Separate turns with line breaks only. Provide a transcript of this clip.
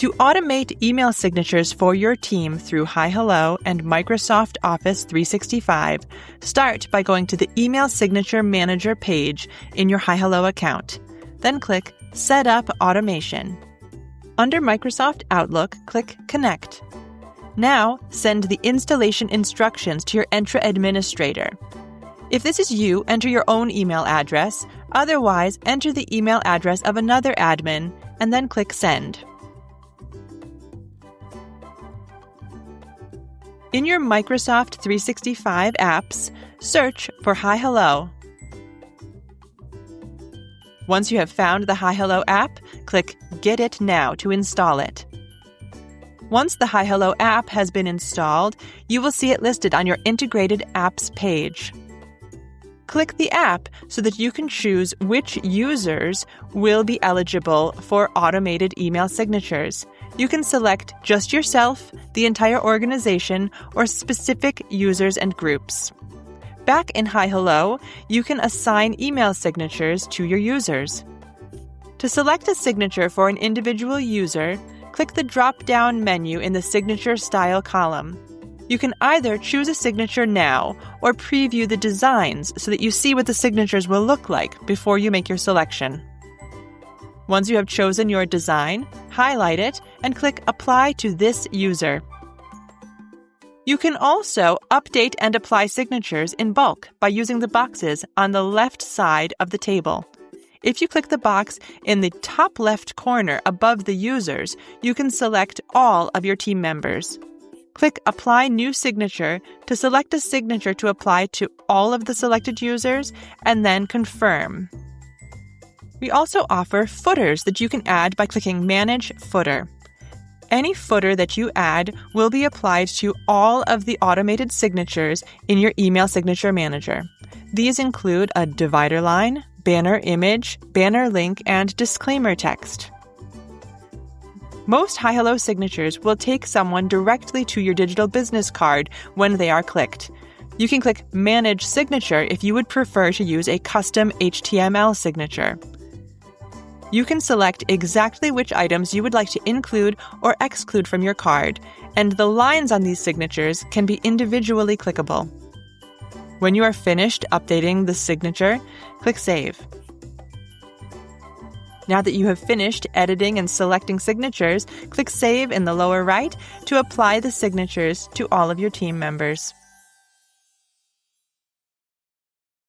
To automate email signatures for your team through HiHello and Microsoft Office 365, start by going to the Email Signature Manager page in your HiHello account. Then click Set Up Automation. Under Microsoft Outlook, click Connect. Now, send the installation instructions to your Entra administrator. If this is you, enter your own email address. Otherwise, enter the email address of another admin and then click Send. In your Microsoft 365 apps, search for HiHello. Once you have found the HiHello app, click Get It Now to install it. Once the HiHello app has been installed, you will see it listed on your Integrated Apps page. Click the app so that you can choose which users will be eligible for automated email signatures. You can select just yourself, the entire organization, or specific users and groups. Back in HiHello, you can assign email signatures to your users. To select a signature for an individual user, click the drop-down menu in the Signature Style column. You can either choose a signature now or preview the designs so that you see what the signatures will look like before you make your selection. Once you have chosen your design, highlight it and click Apply to this user. You can also update and apply signatures in bulk by using the boxes on the left side of the table. If you click the box in the top left corner above the users, you can select all of your team members. Click Apply New Signature to select a signature to apply to all of the selected users, and then Confirm. We also offer footers that you can add by clicking Manage Footer. Any footer that you add will be applied to all of the automated signatures in your Email Signature Manager. These include a divider line, banner image, banner link, and disclaimer text. Most HiHello signatures will take someone directly to your digital business card when they are clicked. You can click Manage Signature if you would prefer to use a custom HTML signature. You can select exactly which items you would like to include or exclude from your card, and the lines on these signatures can be individually clickable. When you are finished updating the signature, click Save. Now that you have finished editing and selecting signatures, click Save in the lower right to apply the signatures to all of your team members.